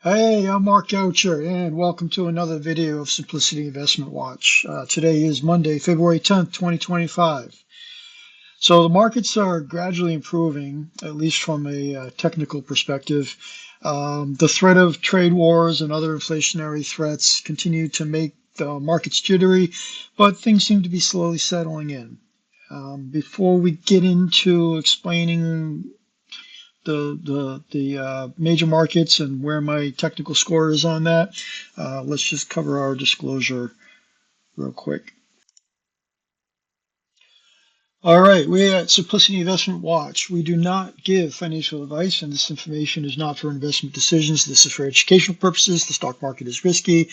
Hey, I'm Mark Goucher, and welcome to another video of Simplicity Investment Watch. Today is Monday, February 10th, 2025. So the markets are gradually improving, at least from a technical perspective. The threat of trade wars and other inflationary threats continue to make the markets jittery, but things seem to be slowly settling in. Before we get into explaining the major markets and where my technical score is on that, let's just cover our disclosure real quick. All right, we at Simplicity Investment Watch, we do not give financial advice, and this information is not for investment decisions. This is for educational purposes. The stock market is risky,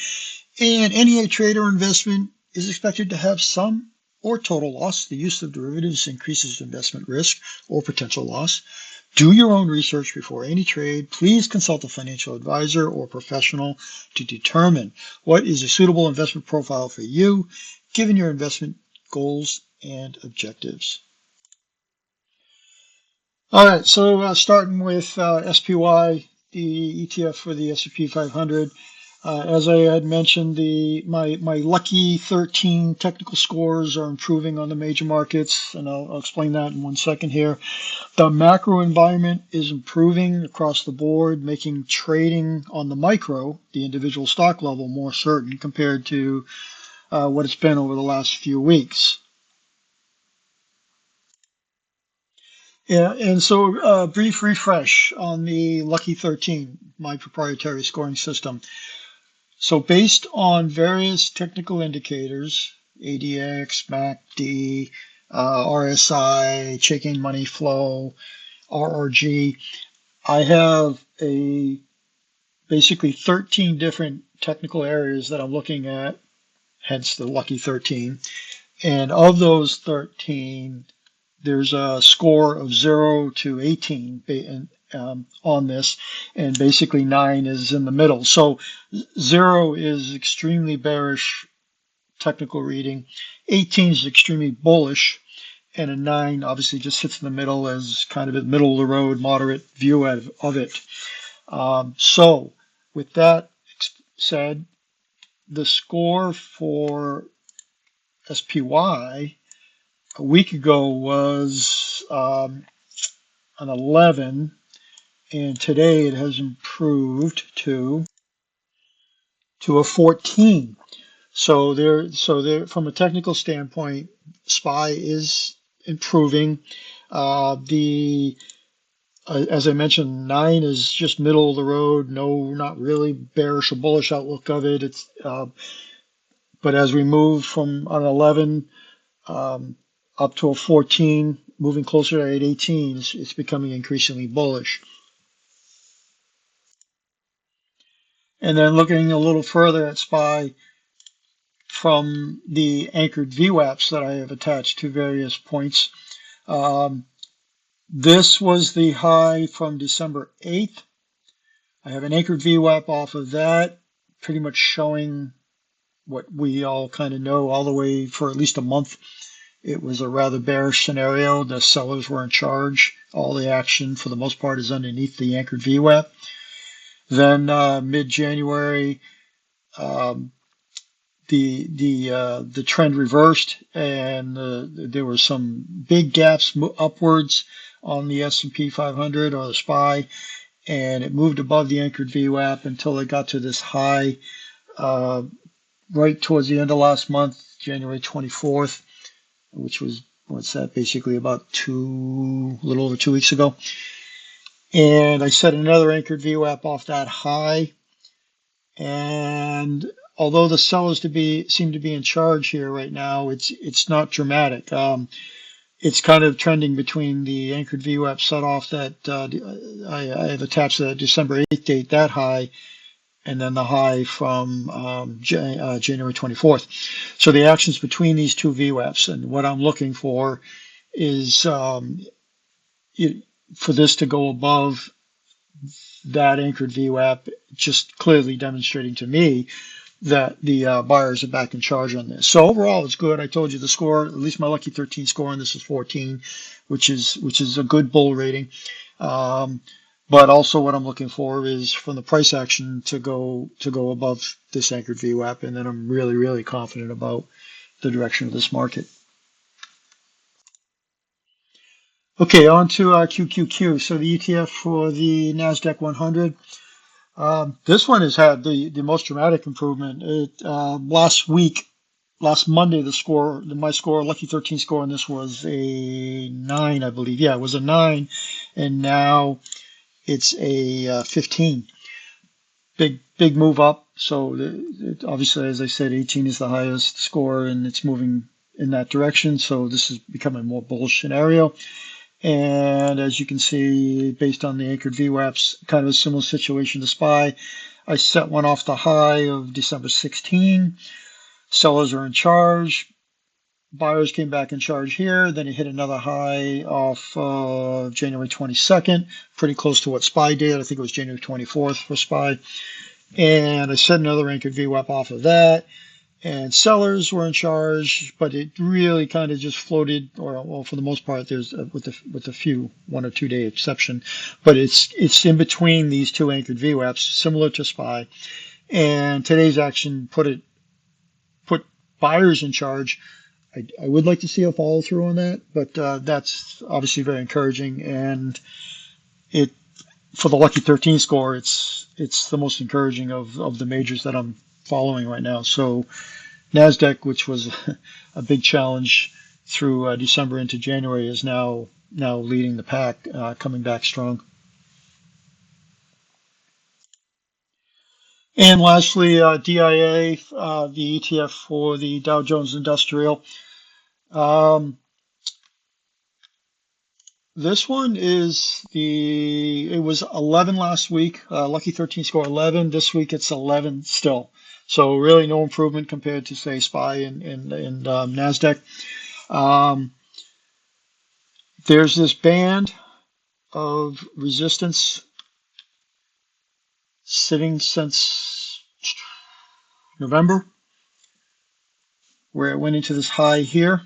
and any trade or investment is expected to have some or total loss. The use of derivatives increases investment risk or potential loss. Do your own research before any trade. Please consult a financial advisor or professional to determine what is a suitable investment profile for you, given your investment goals and objectives. All right, so starting with SPY, the ETF for the S&P 500. As I had mentioned, my lucky 13 technical scores are improving on the major markets, and I'll explain that in 1 second here. The macro environment is improving across the board, making trading on the micro, the individual stock level, more certain compared to what it's been over the last few weeks. Yeah, and so brief refresh on the Lucky 13, my proprietary scoring system. So based on various technical indicators, ADX, MACD, RSI, checking money flow, RRG, I have basically 13 different technical areas that I'm looking at, hence the Lucky 13. And of those 13, there's a score of 0 to 18 on this, and basically 9 is in the middle. So 0 is extremely bearish technical reading, 18 is extremely bullish, and a 9 obviously just sits in the middle as kind of a middle of the road, moderate view of it. So with that said, the score for SPY a week ago was an 11, and today it has improved to a 14. So there, from a technical standpoint, SPY is improving. As I mentioned, 9 is just middle of the road. No, not really bearish or bullish outlook of it. It's but as we move from an 11 up to a 14, moving closer to 18, it's becoming increasingly bullish. And then looking a little further at SPY from the anchored VWAPs that I have attached to various points. This was the high from December 8th. I have an anchored VWAP off of that, pretty much showing what we all kind of know all the way for at least a month. It was a rather bearish scenario. The sellers were in charge. All the action, for the most part, is underneath the anchored VWAP. Then mid-January, the trend reversed, and there were some big gaps upwards on the S&P 500 or the SPY, and it moved above the anchored VWAP until it got to this high right towards the end of last month, January 24th, which was, what's that, basically about a little over 2 weeks ago. And I set another anchored VWAP off that high. And although the sellers seem to be in charge here right now, it's not dramatic. It's kind of trending between the anchored VWAP set off that I have attached to that December 8th date, that high, and then the high from January 24th. So the actions between these two VWAPs, and what I'm looking for is for this to go above that anchored VWAP, just clearly demonstrating to me that the buyers are back in charge on this. So overall, it's good. I told you the score, at least my lucky 13 score on this is 14, which is a good bull rating. But also what I'm looking for is from the price action to go above this anchored VWAP, and then I'm really, really confident about the direction of this market. Okay, on to QQQ. So the ETF for the NASDAQ 100. This one has had the most dramatic improvement. Last Monday, my score, Lucky 13 score on this was a 9, I believe. Yeah, it was a 9, and now it's a 15. Big move up. So obviously, as I said, 18 is the highest score, and it's moving in that direction. So this is becoming a more bullish scenario. And as you can see, based on the anchored VWAPs, kind of a similar situation to SPY. I set one off the high of December 16. Sellers are in charge. Buyers came back in charge here. Then it hit another high off January 22nd, pretty close to what SPY did. I think it was January 24th for SPY. And I set another anchored VWAP off of that. And sellers were in charge, but it really kind of just floated, or well, for the most part, there's with a few 1 or 2 day exception, but it's in between these two anchored VWAPs, similar to SPY. And today's action put buyers in charge. I would like to see a follow through on that, but that's obviously very encouraging. And it for the Lucky 13 score, it's the most encouraging of the majors that I'm following right now. So NASDAQ, which was a big challenge through December into January, is now leading the pack, coming back strong. And lastly, DIA, the ETF for the Dow Jones Industrial. This one it was 11 last week, Lucky 13 score 11. This week it's 11 still. So really no improvement compared to, say, SPY and NASDAQ. There's this band of resistance sitting since November, where it went into this high here,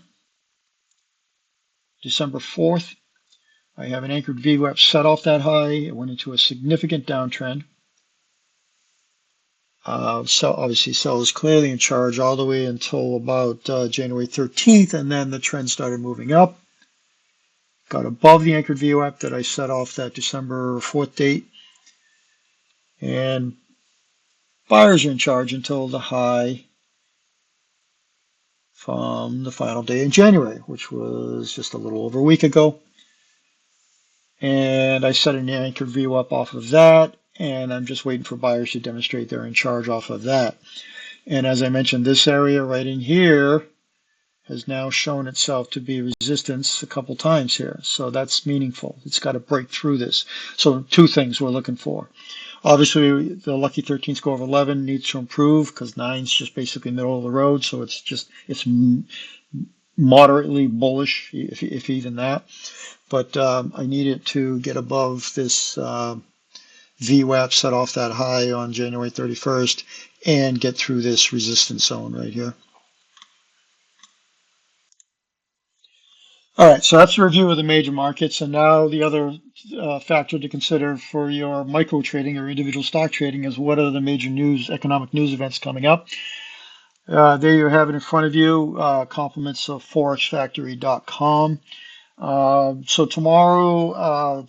December 4th. I have an anchored VWAP set off that high. It went into a significant downtrend. So obviously sellers clearly in charge all the way until about January 13th, and then the trend started moving up. Got above the anchored VWAP that I set off that December 4th date. And buyers are in charge until the high from the final day in January, which was just a little over a week ago. And I set an anchored VWAP off of that, and I'm just waiting for buyers to demonstrate they're in charge off of that. And as I mentioned, this area right in here has now shown itself to be resistance a couple times here. So that's meaningful. It's got to break through this. So two things we're looking for. Obviously, the Lucky 13 score of 11 needs to improve because 9 is just basically middle of the road. So it's moderately bullish, if even that. But I need it to get above this VWAP set off that high on January 31st and get through this resistance zone right here. All right, so that's a review of the major markets. And now the other factor to consider for your micro trading or individual stock trading is what are the major economic news events coming up. There you have it in front of you, compliments of forexfactory.com. So tomorrow,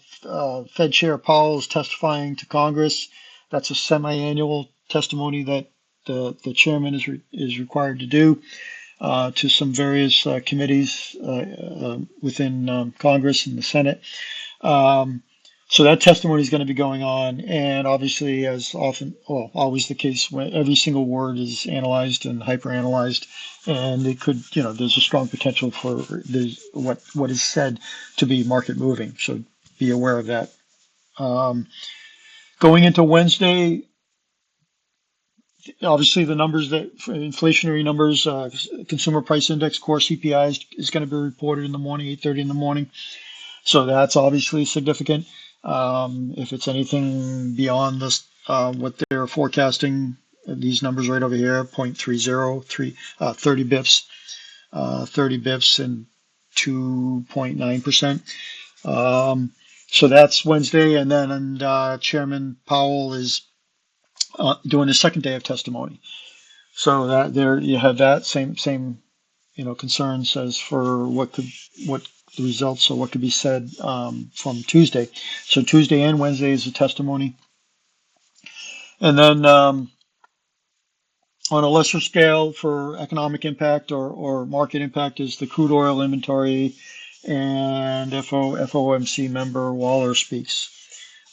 Fed Chair Powell is testifying to Congress. That's a semi-annual testimony that the chairman is required to do to some various committees within Congress and the Senate. So that testimony is going to be going on, and obviously, as always the case, when every single word is analyzed and hyper-analyzed, and it could, there's a strong potential for what is said to be market moving. So be aware of that. Going into Wednesday, obviously the numbers inflationary numbers, consumer price index, core CPI is going to be reported in the morning, 8:30 in the morning. So that's obviously significant. If it's anything beyond this, what they're forecasting, these numbers right over here, 0.30, 30 bips, 30 bips and 2.9%. So that's Wednesday, and then Chairman Powell is doing his second day of testimony. So that there you have that same concerns as for what the results or what could be said from Tuesday. So Tuesday and Wednesday is the testimony, and then on a lesser scale for economic impact or market impact is the crude oil inventory, and FOMC member Waller speaks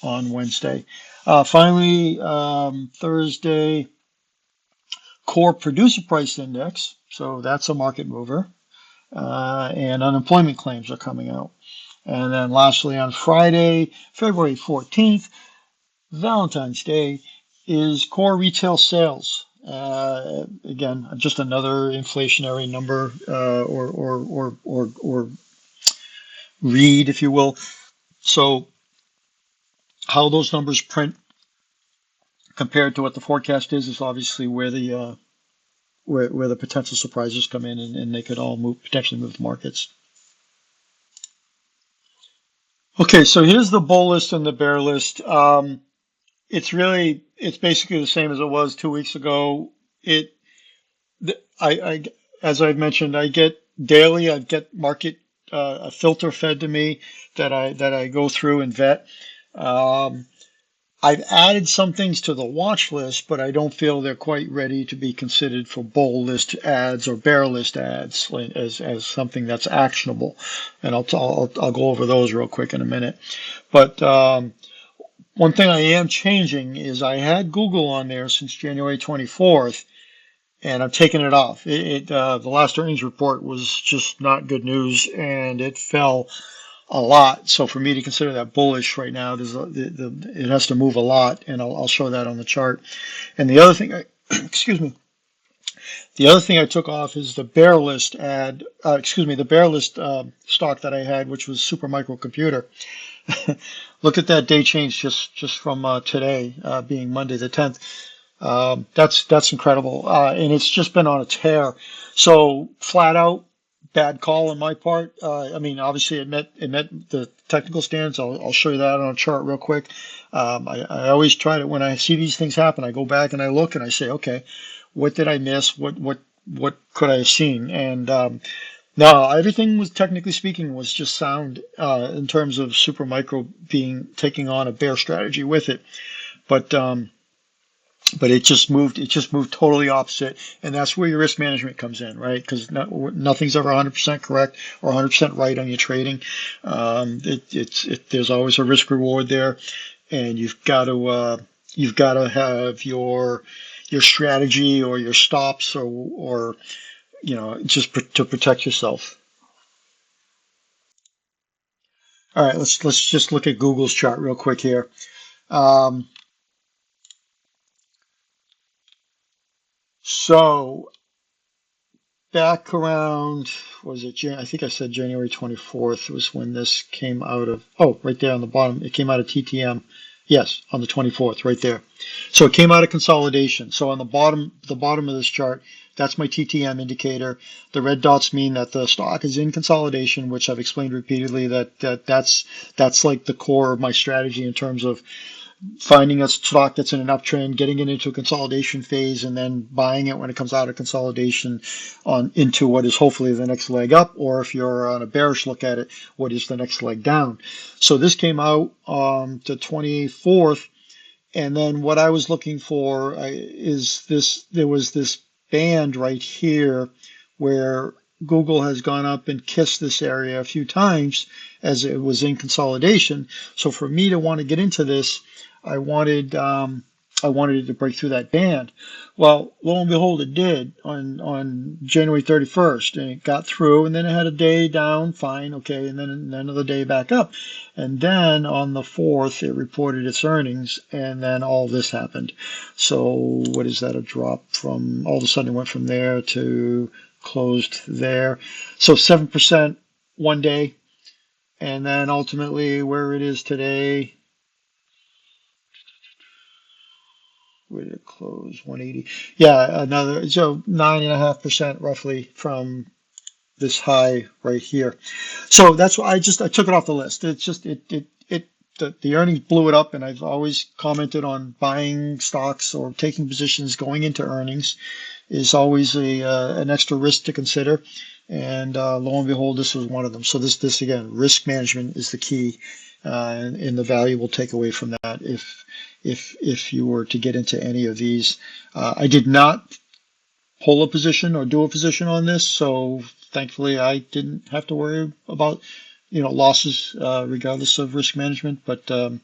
on Wednesday. Finally, Thursday, core producer price index. So that's a market mover. And unemployment claims are coming out. And then lastly, on Friday, February 14th, Valentine's Day, is core retail sales. Again, just another inflationary number or read, if you will. So how those numbers print compared to what the forecast is obviously where the potential surprises come in, and they could all potentially move the markets. Okay, so here's the bull list and the bear list. It's basically the same as it was 2 weeks ago. I as I've mentioned, I get daily. I get market a filter fed to me that I go through and vet. Um, I've added some things to the watch list, but I don't feel they're quite ready to be considered for bull list ads or bear list ads as something that's actionable. And I'll go over those real quick in a minute. But one thing I am changing is I had Google on there since January 24th, and I've taken it off. The last earnings report was just not good news, and it fell a lot. So for me to consider that bullish right now, it has to move a lot, and I'll show that on the chart. And the other thing, excuse me, the other thing I took off is the bear list ad. The bear list stock that I had, which was Supermicro Computer. Look at that day change just from today, being Monday the 10th. That's incredible, and it's just been on a tear. So flat out bad call on my part. I mean, obviously it met the technical standards. I'll show you that on a chart real quick. I always try to, when I see these things happen, I go back and I look and I say, okay, what did I miss? What could I have seen? And no, everything was, technically speaking, was just sound in terms of Supermicro taking on a bear strategy with it. But it just moved totally opposite, and that's where your risk management comes in, right? Because nothing's ever 100% correct or 100% right on your trading. There's always a risk reward there, and you've got to have your strategy or your stops or just to protect yourself. All right, let's just look at Google's chart real quick here. So back around, was it I think I said January 24th was when this came out of, oh, right there on the bottom, it came out of TTM. Yes, on the 24th, right there. So it came out of consolidation. So on the bottom of this chart, that's my TTM indicator. The red dots mean that the stock is in consolidation, which I've explained repeatedly that's like the core of my strategy in terms of finding a stock that's in an uptrend, getting it into a consolidation phase, and then buying it when it comes out of consolidation into what is hopefully the next leg up, or if you're on a bearish look at it, what is the next leg down. So this came out the 24th, and then what I was looking for is this. There was this band right here where Google has gone up and kissed this area a few times as it was in consolidation. So for me to want to get into this, I wanted it to break through that band. Well, lo and behold, it did on January 31st, and it got through, and then it had a day down, fine, okay, and then another day back up. And then on the 4th, it reported its earnings, and then all this happened. So what is that, a drop from, all of a sudden it went from there to closed there. So 7% one day, and then ultimately where it is today, where did it close? 180. Yeah, another, so 9.5% roughly from this high right here. So that's why I took it off the list. It's just it the earnings blew it up, and I've always commented on buying stocks or taking positions going into earnings is always an extra risk to consider. And lo and behold, this was one of them. So this again, risk management is the key, and the valuable takeaway from that. If you were to get into any of these, I did not pull a position or do a position on this, so thankfully I didn't have to worry about losses regardless of risk management. But obviously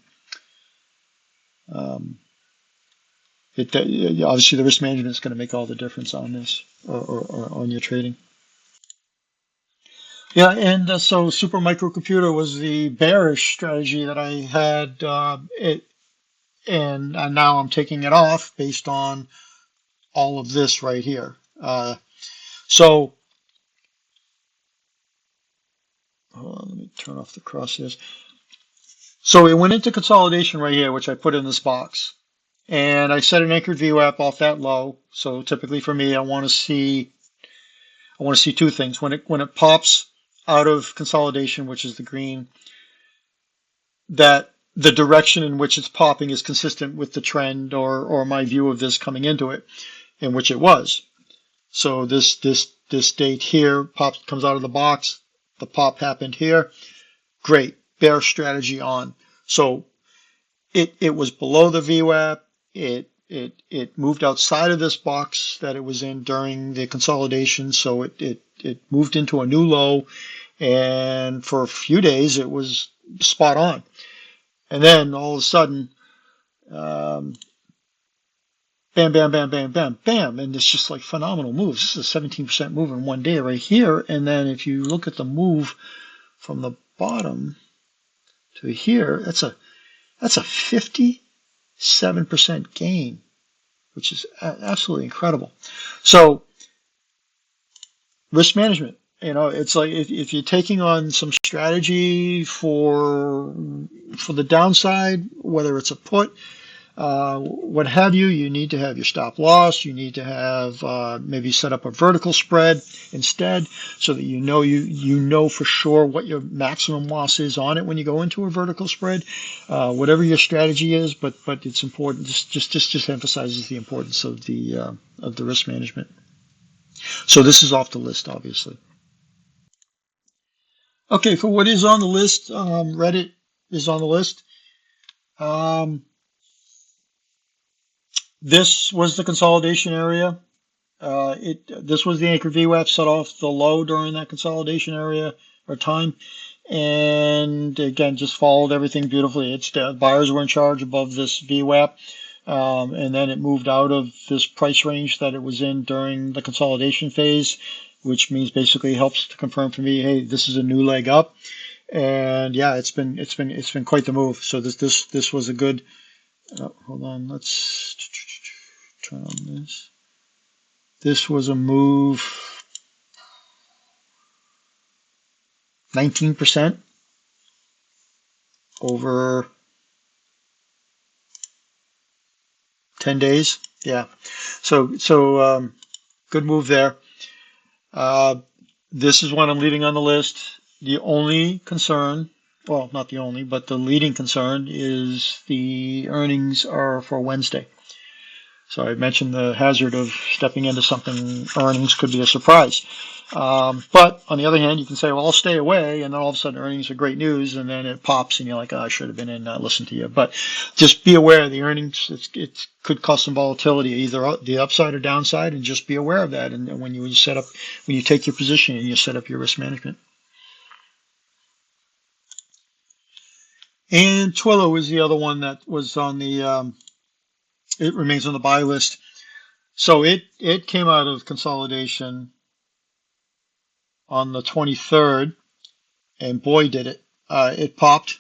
the risk management is going to make all the difference on this or on your trading. Yeah, and so super microcomputer was the bearish strategy that I had, and now I'm taking it off based on all of this right here. So hold on, let me turn off the crosshairs. So it went into consolidation right here, which I put in this box, and I set an anchored VWAP off that low. So typically for me, I want to see two things. When it pops out of consolidation, which is the green, that the direction in which it's popping is consistent with the trend or my view of this coming into it, in which it was. So this date here comes out of the box. The pop happened here. Great, bear strategy on. So it was below the VWAP. It moved outside of this box that it was in during the consolidation. So it moved into a new low, and for a few days it was spot on. And then all of a sudden, bam, bam, bam, bam, bam, bam. And it's just like phenomenal moves. This is a 17% move in one day right here. And then if you look at the move from the bottom to here, that's a 57% gain, which is absolutely incredible. So risk management, it's like if you're taking on some strategy for the downside, whether it's a put, what have you, you need to have your stop loss. You need to have maybe set up a vertical spread instead, so that you know for sure what your maximum loss is on it when you go into a vertical spread. Whatever your strategy is, but it's important. Just emphasizes the importance of the risk management. So this is off the list, obviously. Okay, for what is on the list, Reddit is on the list. This was the consolidation area. This was the anchor VWAP set off the low during that consolidation area or time, and again just followed everything beautifully. The buyers were in charge above this VWAP, and then it moved out of this price range that it was in during the consolidation phase, which means basically helps to confirm for me, hey, this is a new leg up. And yeah, it's been quite the move. So this was a good. Hold on, let's turn on this. This was a move 19% over 10 days. Yeah, so good move there. This is what I'm leaving on the list. The only concern, well, not the only, but the leading concern is the earnings are for Wednesday. So I mentioned the hazard of stepping into something, earnings could be a surprise. But on the other hand, you can say, well, I'll stay away, and then all of a sudden earnings are great news, and then it pops, and you're like, oh, I should have been in, listen to you. But just be aware of the earnings. It could cause some volatility, either the upside or downside, and just be aware of that. And when you take your position and you set up your risk management. And TWLO is the other one that was on the, it remains on the buy list. So it came out of consolidation on the 23rd, and boy, did it. It popped,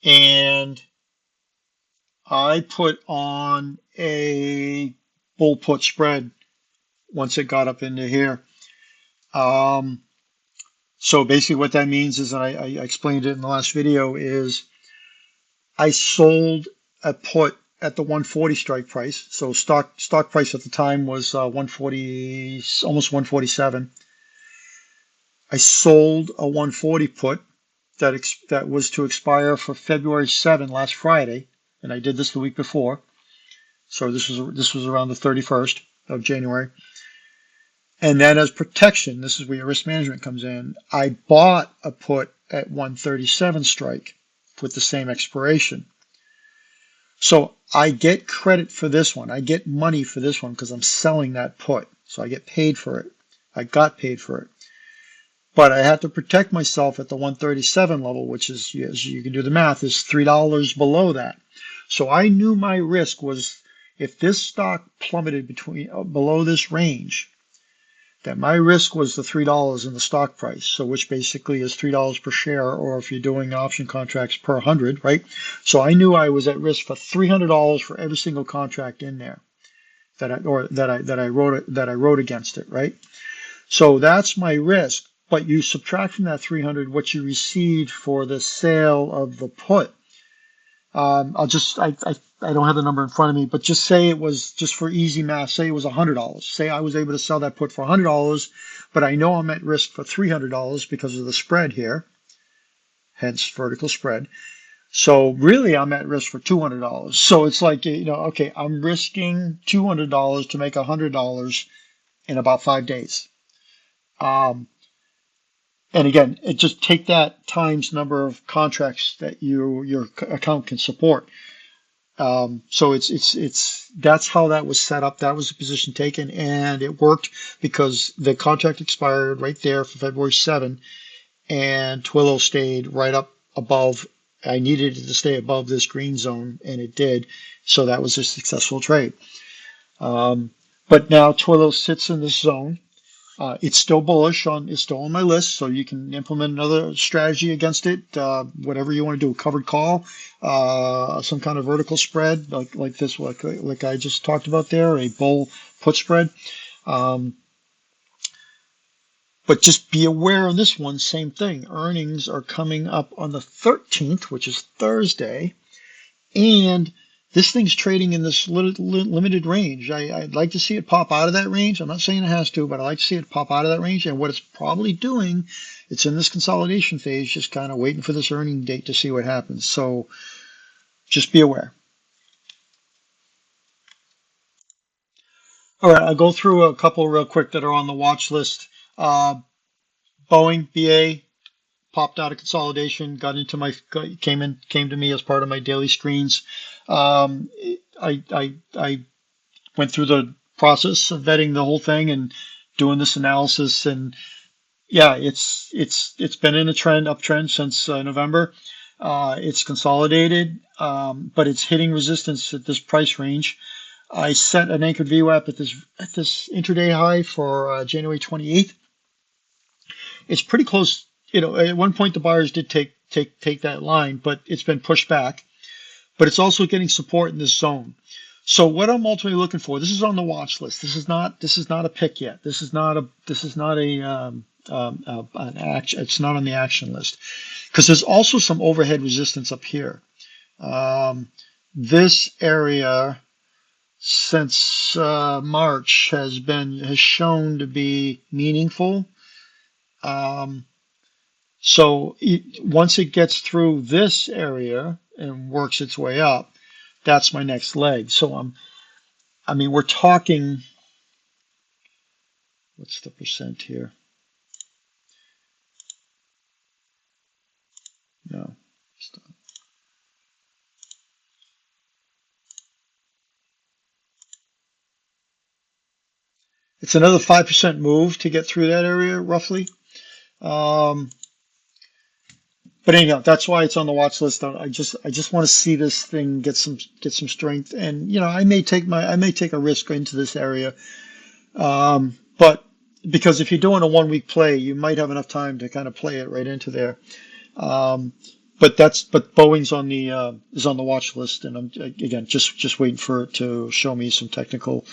and I put on a bull put spread once it got up into here. So basically what that means is, and I explained it in the last video, is I sold a put at the 140 strike price. So stock price at the time was 140, almost 147. I sold a 140 put that was to expire for February 7 last Friday, and I did this the week before. So this was around the 31st of January. And then as protection, this is where your risk management comes in. I bought a put at 137 strike with the same expiration. So I get credit for this one. I get money for this one because I'm selling that put. So I get paid for it. I got paid for it. But I had to protect myself at the 137 level, which is, as you can do the math, is $3 below that. So I knew my risk was if this stock plummeted below this range, that my risk was the $3 in the stock price, so which basically is $3 per share, or if you're doing option contracts per 100, right? So I knew I was at risk for $300 for every single contract in there that I wrote against it, right? So that's my risk. But you subtract from that 300 what you received for the sale of the put. I don't have the number in front of me, but just say it was, just for easy math, say it was $100. Say I was able to sell that put for $100, but I know I'm at risk for $300 because of the spread here, hence vertical spread. So really I'm at risk for $200. So it's like, okay, I'm risking $200 to make $100 in about 5 days. And again, just take that times number of contracts that your account can support. So that's how that was set up. That was the position taken, and it worked because the contract expired right there for February 7, and TWLO stayed right up above. I needed it to stay above this green zone, and it did. So that was a successful trade. But now TWLO sits in this zone. It's still bullish it's still on my list, so you can implement another strategy against it, whatever you want to do, a covered call, some kind of vertical spread like this, like I just talked about there, a bull put spread. But just be aware on this one, same thing. Earnings are coming up on the 13th, which is Thursday, and this thing's trading in this limited range. I'd like to see it pop out of that range. I'm not saying it has to, but I like to see it pop out of that range. And what it's probably doing, it's in this consolidation phase, just kind of waiting for this earning date to see what happens. So just be aware. All right, I'll go through a couple real quick that are on the watch list. Boeing, BA, popped out of consolidation, came to me as part of my daily screens. I went through the process of vetting the whole thing and doing this analysis, and yeah, it's been in a uptrend since November. It's consolidated, but it's hitting resistance at this price range. I set an anchored VWAP at this intraday high for January 28th. It's pretty close. At one point the buyers did take that line, but it's been pushed back. But it's also getting support in this zone. So what I'm ultimately looking for, this is on the watch list. This is not a pick yet. This is not an action. It's not on the action list because there's also some overhead resistance up here. This area since March has shown to be meaningful. So once it gets through this area and works its way up, that's my next leg. So we're talking, what's the percent here? No. Stop. It's another 5% move to get through that area, roughly. But anyhow, that's why it's on the watch list. I just want to see this thing get some strength, and I may take a risk into this area, but because if you're doing a 1 week play, you might have enough time to kind of play it right into there. But Boeing's is on the watch list, and I'm again just waiting for it to show me some technical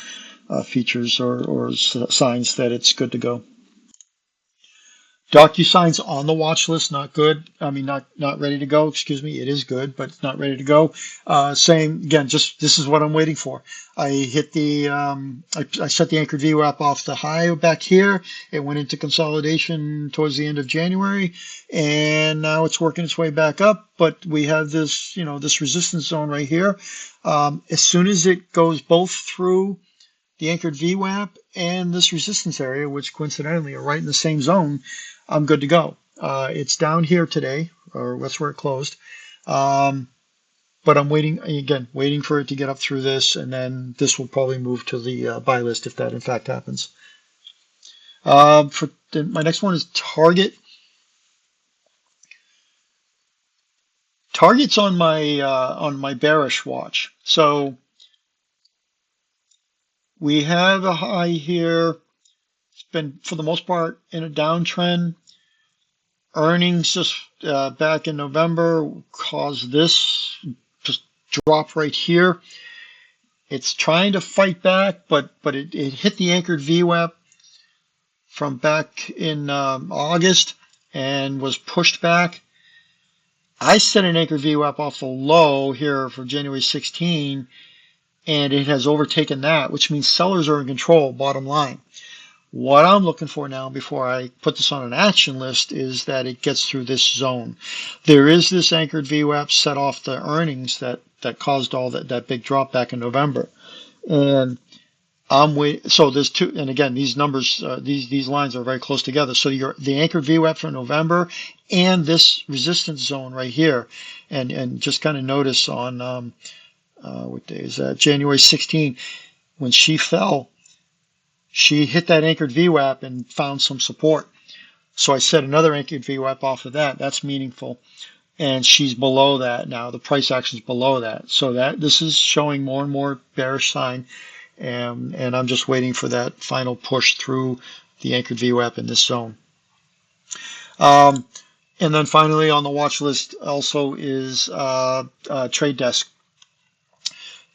features or signs that it's good to go. DocuSign's on the watch list, not good. I mean, not ready to go. Excuse me. It is good, but it's not ready to go. Same again. Just this is what I'm waiting for. I hit the I set the anchored VWAP off the high back here. It went into consolidation towards the end of January, and now it's working its way back up. But we have this, this resistance zone right here. As soon as it goes both through the anchored VWAP and this resistance area, which coincidentally are right in the same zone, I'm good to go. It's down here today, or that's where it closed. But I'm waiting for it to get up through this, and then this will probably move to the buy list if that in fact happens. My next one is Target. Target's on my bearish watch. So we have a high here. It's been, for the most part, in a downtrend. Earnings just back in November caused this just drop right here. It's trying to fight back, but it hit the anchored VWAP from back in August and was pushed back. I set an anchored VWAP off the low here for January 16, and it has overtaken that, which means sellers are in control, bottom line. What I'm looking for now before I put this on an action list is that it gets through this zone. There is this anchored VWAP set off the earnings that caused all that big drop back in November. And I'm waiting. So there's two, and again, these numbers, these lines are very close together. So the anchored VWAP for November and this resistance zone right here, and just kind of notice on what day is that? January 16, when she fell, she hit that anchored VWAP and found some support. So I set another anchored VWAP off of that. That's meaningful. And she's below that now. The price action is below that. So this is showing more and more bearish sign. And I'm just waiting for that final push through the anchored VWAP in this zone. And then finally on the watch list also is Trade Desk.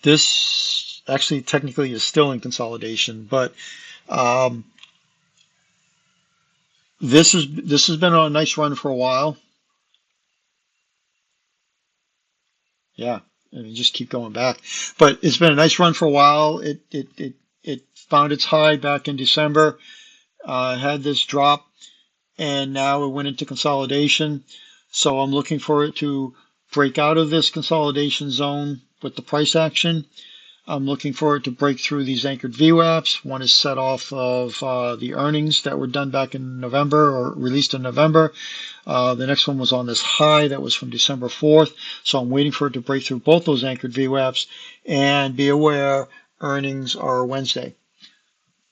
This actually technically is still in consolidation, but this has been on a nice run for a while. Yeah, I mean, just keep going back. But it's been a nice run for a while. It found its high back in December, had this drop, and now it went into consolidation. So I'm looking for it to break out of this consolidation zone with the price action. I'm looking for it to break through these anchored VWAPs. One is set off of the earnings that were done back in November or released in November. The next one was on this high that was from December 4th. So I'm waiting for it to break through both those anchored VWAPs, and be aware earnings are Wednesday.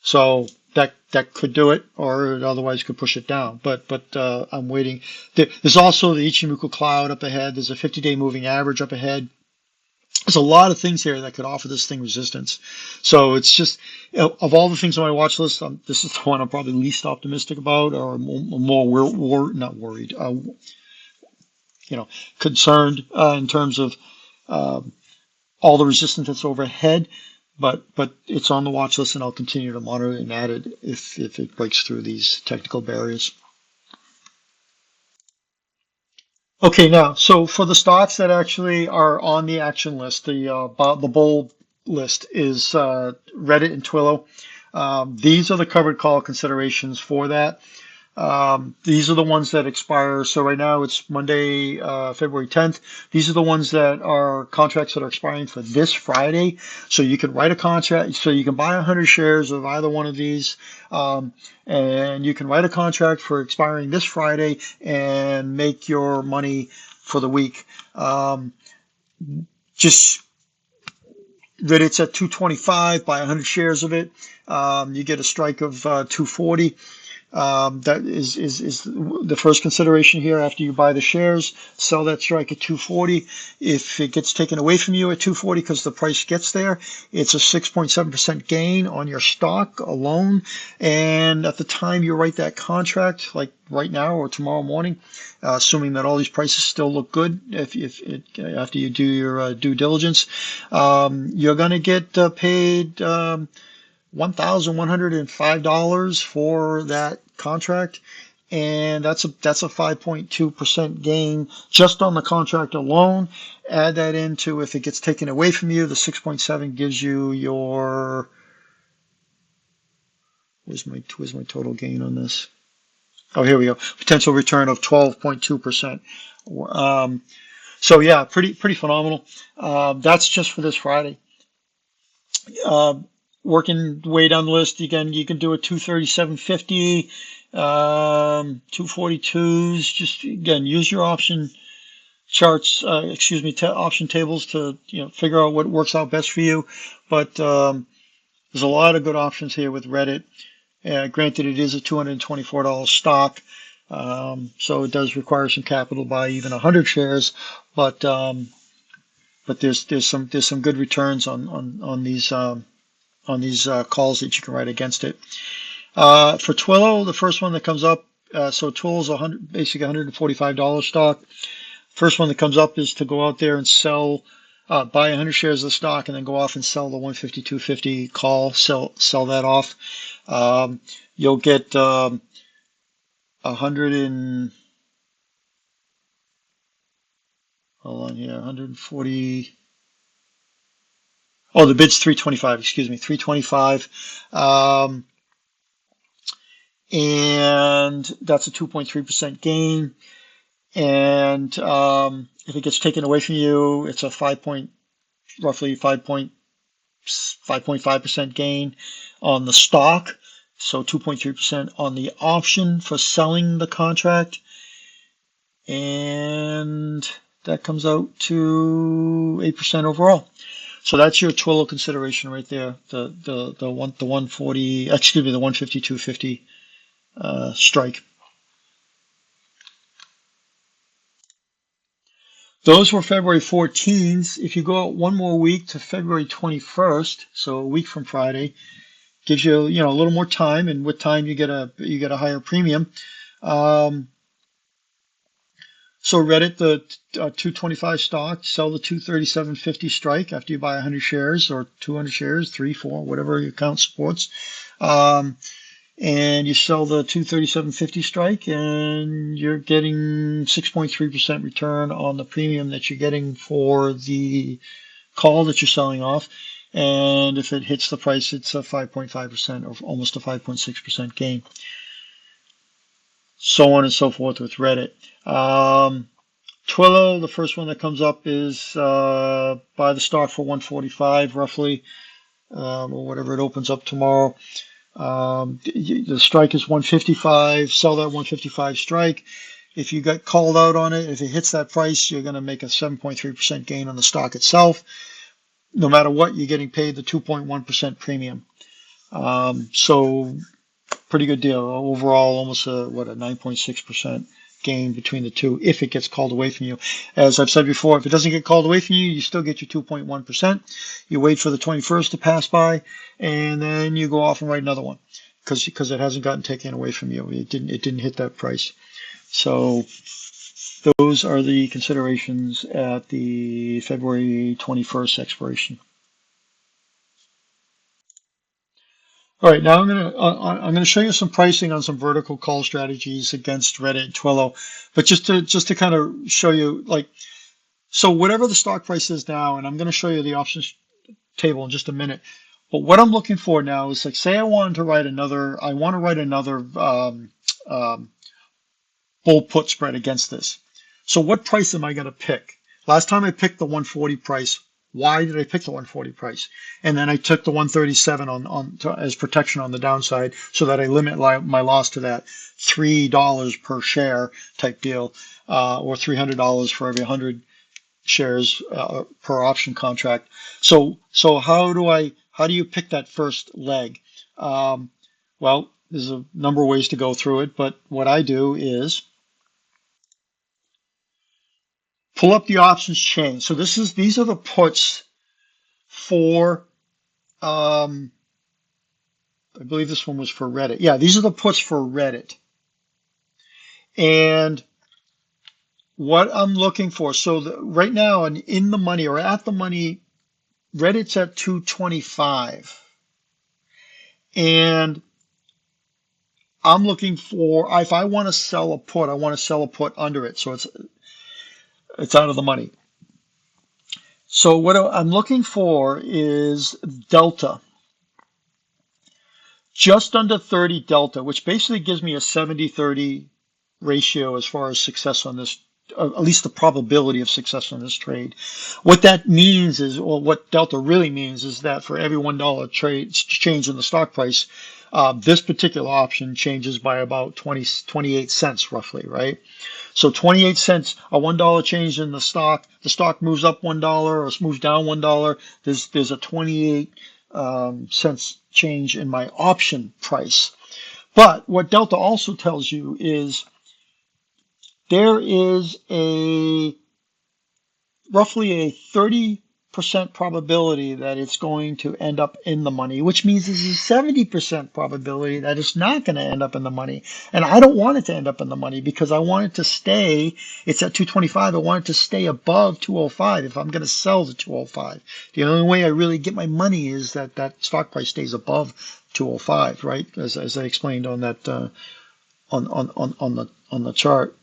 So that could do it, or it otherwise could push it down. But I'm waiting. There's also the Ichimoku cloud up ahead. There's a 50-day moving average up ahead. There's a lot of things here that could offer this thing resistance. So it's just, of all the things on my watch list, this is the one I'm probably least optimistic about, or more not worried, concerned in terms of all the resistance that's overhead. But it's on the watch list, and I'll continue to monitor and add it if it breaks through these technical barriers. Okay, now, so for the stocks that actually are on the action list, the bull list is Reddit and TWLO. These are the covered call considerations for that. These are the ones that expire. So right now it's Monday, February 10th. These are the ones that are contracts that are expiring for this Friday. So you can write a contract. So you can buy 100 shares of either one of these. And you can write a contract for expiring this Friday and make your money for the week. Just Reddit's at 225, buy 100 shares of it. You get a strike of 240. That is the first consideration here. After you buy the shares, sell that strike at 240. If it gets taken away from you at 240 because the price gets there, it's a 6.7% gain on your stock alone. And at the time you write that contract, like right now or tomorrow morning, assuming that all these prices still look good, after you do your due diligence, you're going to get paid $1,105 for that contract, and that's a 5.2% gain just on the contract alone. Add that into if it gets taken away from you, the 6.7 gives you your where's my total gain on this? Oh, here we go. Potential return of 12.2%. So yeah, pretty phenomenal. That's just for this Friday. Uh, Working way down the list, again, you can do a 237.50, 242s. Just again, use your option charts, option tables to figure out what works out best for you. But there's a lot of good options here with Reddit. Granted, it is a $224 stock, so it does require some capital by even 100 shares. But there's some good returns on these calls that you can write against it. For TWLO, the first one that comes up, so TWLO is basically $145 stock. First one that comes up is to go out there and sell, buy 100 shares of the stock, and then go off and sell the 152.50 call, sell that off. You'll get 100 and hold on here, 140. Oh, the bid's 325. Excuse me, 325. And that's a 2.3% gain. And if it gets taken away from you, it's a roughly 5.5% gain on the stock. So 2.3% on the option for selling the contract. And that comes out to 8% overall. So that's your TWLO consideration right there. The 140, excuse me, the 152.50 strike. Those were February 14th. If you go out one more week to February 21st, so a week from Friday, gives you a little more time, and with time you get a higher premium. So Reddit, the 225 stock, sell the 237.50 strike after you buy 100 shares or 200 shares, 3, 4, whatever your account supports. And you sell the 237.50 strike, and you're getting 6.3% return on the premium that you're getting for the call that you're selling off. And if it hits the price, it's a 5.5% or almost a 5.6% gain. So on and so forth with Reddit. TWLO, the first one that comes up is buy the stock for 145 roughly, or whatever it opens up tomorrow. The strike is 155. Sell that 155 strike. If you got called out on it, if it hits that price, you're going to make a 7.3% gain on the stock itself. No matter what, you're getting paid the 2.1% premium. So pretty good deal. Overall, almost a 9.6% gain between the two if it gets called away from you. As I've said before, if it doesn't get called away from you, you still get your 2.1%. You wait for the 21st to pass by, and then you go off and write another one because it hasn't gotten taken away from you. It didn't hit that price. So those are the considerations at the February 21st expiration. All right, now I'm gonna show you some pricing on some vertical call strategies against Reddit and TWLO, but just to kind of show you, like, so whatever the stock price is now, and I'm going to show you the options table in just a minute. But what I'm looking for now is, like, say I want to write another bull put spread against this. So what price am I going to pick? Last time I picked the 140 price. Why did I pick the 140 price? And then I took the 137 as protection on the downside, so that I limit my loss to that $3 per share type deal, or $300 for every 100 shares per option contract. So how do you pick that first leg? Well, there's a number of ways to go through it, but what I do is pull up the options chain. So these are the puts for, I believe this one was for Reddit. Yeah, these are the puts for Reddit. And what I'm looking for, so right now, and in the money or at the money, Reddit's at 225. And I'm looking for, if I want to sell a put, I want to sell a put under it, so it's out of the money. So what I'm looking for is delta, just under 30 delta, which basically gives me a 70-30 ratio as far as success on this, at least the probability of success on this trade. What that means is, or what delta really means, is that for every $1 trade change in the stock price, this particular option changes by about 28 cents roughly, right? So 28 cents, a $1 change in the stock moves up $1 or moves down $1. There's a 28 cents change in my option price. But what delta also tells you is there is a roughly a 30% probability that it's going to end up in the money, which means there's a 70% probability that it's not going to end up in the money. And I don't want it to end up in the money because I want it to stay, it's at 225, I want it to stay above 205 if I'm going to sell the 205. The only way I really get my money is that that stock price stays above 205, right? As I explained on that on the chart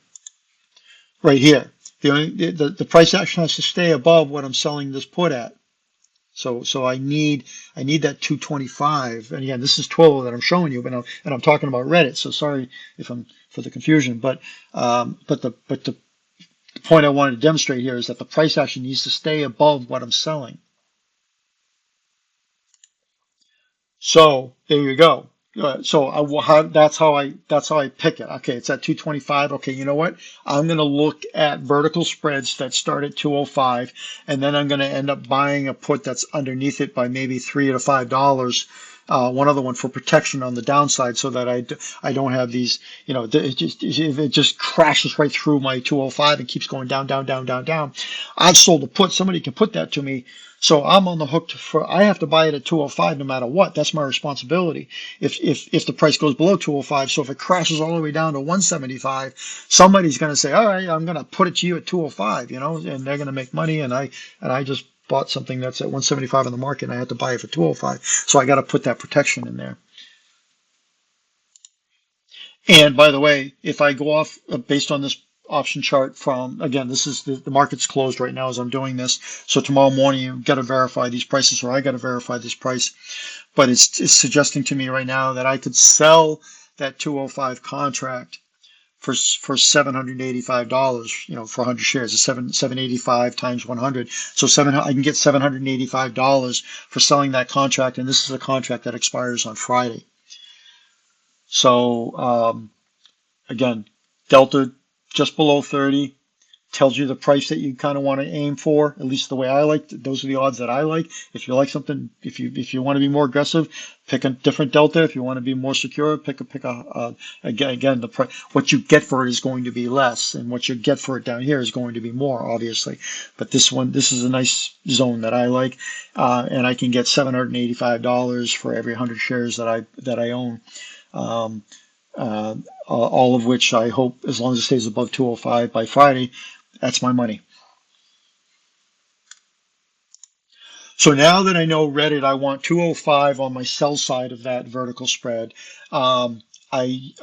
right here. The price action has to stay above what I'm selling this put at. So I need that 225. And again, this is TWLO that I'm showing you, but I'm talking about Reddit. So sorry if I'm for the confusion. But the point I wanted to demonstrate here is that the price action needs to stay above what I'm selling. So there you go. So I will have, that's how I pick it. Okay, it's at 225. Okay, you know what? I'm going to look at vertical spreads that start at 205, and then I'm going to end up buying a put that's underneath it by maybe $3 to $5. One other one for protection on the downside, so that I don't have these, it just crashes right through my 205 and keeps going down, down, down, down, down. I sold a put. Somebody can put that to me. So I'm on the hook I have to buy it at 205 no matter what. That's my responsibility. If the price goes below 205, so if it crashes all the way down to 175, somebody's going to say, all right, I'm going to put it to you at 205, and they're going to make money. And I just bought something that's at 175 in the market and I had to buy it for 205. So I got to put that protection in there. And by the way, if I go off based on this option chart from, again, this is the market's closed right now as I'm doing this. So tomorrow morning, you've got to verify these prices, or I got to verify this price. But it's suggesting to me right now that I could sell that 205 contract for $785, for 100 shares. It's 785 times 100. So I can get $785 for selling that contract. And this is a contract that expires on Friday. So, again, delta just below 30 tells you the price that you kind of want to aim for, at least the way I like. Those are the odds that I like. If you like something, if you want to be more aggressive, pick a different delta. If you want to be more secure, pick again, the price, what you get for it is going to be less, and what you get for it down here is going to be more, obviously. But this is a nice zone that I like, and I can get $785 for every 100 shares that I own. All of which I hope, as long as it stays above 205 by Friday, that's my money. So now that I know Reddit, I want 205 on my sell side of that vertical spread. I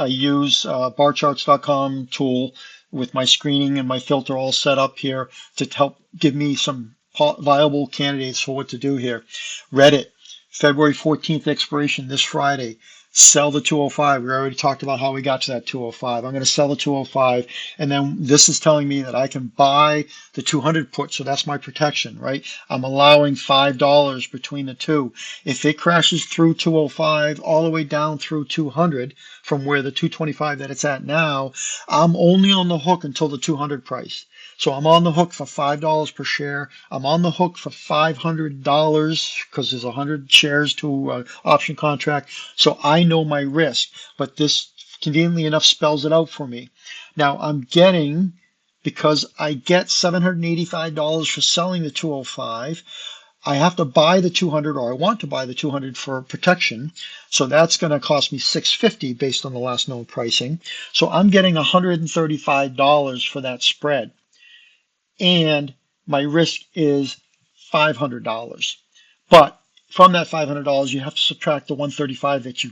use barcharts.com tool with my screening and my filter all set up here to help give me some viable candidates for what to do here. Reddit, February 14th expiration this Friday. Sell the 205. We already talked about how we got to that 205. I'm going to sell the 205. And then this is telling me that I can buy the 200 put. So that's my protection, right? I'm allowing $5 between the two. If it crashes through 205 all the way down through 200 from where the 225 that it's at now, I'm only on the hook until the 200 price. So I'm on the hook for $5 per share. I'm on the hook for $500 because there's 100 shares to option contract. So I know my risk, but this conveniently enough spells it out for me. Now I'm getting, because I get $785 for selling the 205, I have to buy the 200, or I want to buy the 200 for protection. So that's going to cost me $650 based on the last known pricing. So I'm getting $135 for that spread. And my risk is $500. But from that $500, you have to subtract the 135 that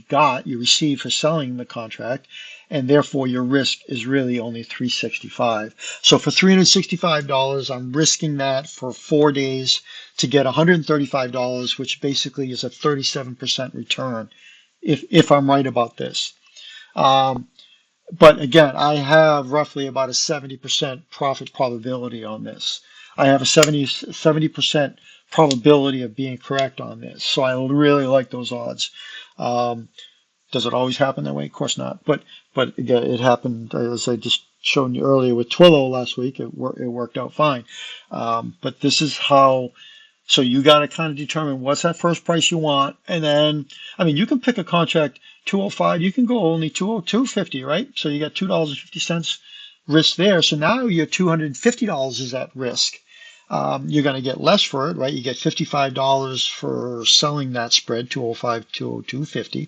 you received for selling the contract, and therefore your risk is really only 365. So for $365, I'm risking that for 4 days to get $135, which basically is a 37% return, if I'm right about this. But again, I have roughly about a 70% profit probability on this. I have a 70% probability of being correct on this. So I really like those odds. Um, does it always happen that way? Of course not. But again, it happened, as I just showed you earlier with TWLO last week. It worked out fine. But this is how. So you got to kind of determine what's that first price you want, and then, I mean, you can pick a contract 205. You can go only 202.50, right? So you got $2.50 risk there. So now your $250 is at risk. You're going to get less for it, right? You get $55 for selling that spread, 205, 202.50.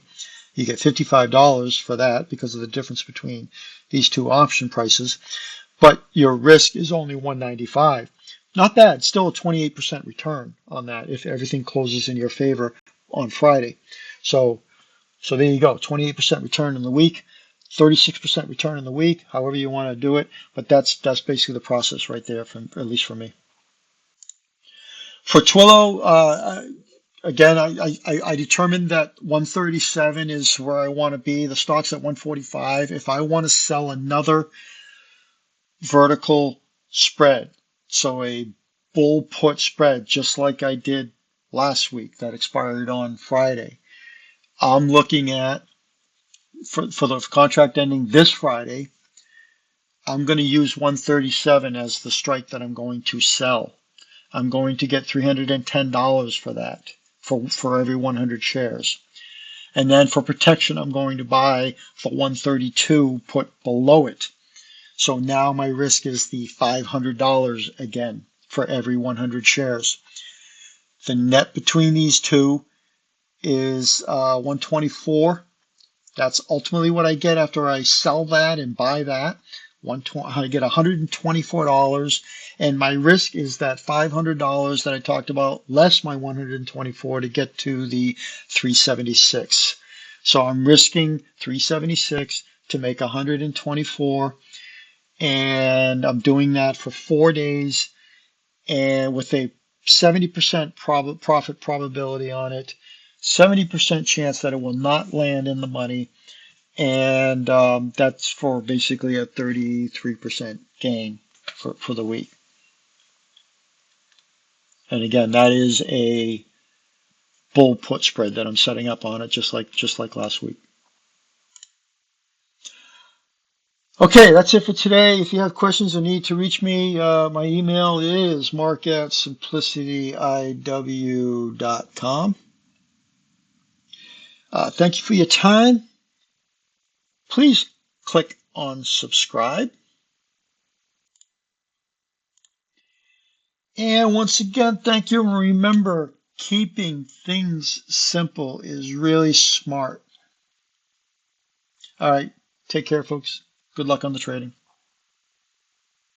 You get $55 for that because of the difference between these two option prices, but your risk is only 195. Not bad. Still a 28% return on that if everything closes in your favor on Friday. So there you go. 28% return in the week, 36% return in the week, however you want to do it. But that's basically the process right there, at least for me. For TWLO, again, I determined that 137 is where I want to be. The stock's at 145. If I want to sell another vertical spread, so a bull put spread, just like I did last week that expired on Friday, I'm looking at, for the contract ending this Friday, I'm going to use 137 as the strike that I'm going to sell. I'm going to get $310 for that, for every 100 shares. And then for protection, I'm going to buy the 132 put below it. So now my risk is the $500 again for every 100 shares. The net between these two is 124. That's ultimately what I get after I sell that and buy that. I get $124, and my risk is that $500 that I talked about, less my 124 to get to the 376. So I'm risking 376 to make 124, and I'm doing that for 4 days, and with a 70% profit probability on it, 70% chance that it will not land in the money. And that's for basically a 33% gain for the week. And again, that is a bull put spread that I'm setting up on it, just like last week. Okay, that's it for today. If you have questions or need to reach me, my email is mark@simplicittyiw.com. Thank you for your time. Please click on subscribe. And once again, thank you. And remember, keeping things simple is really smart. All right. Take care, folks. Good luck on the trading.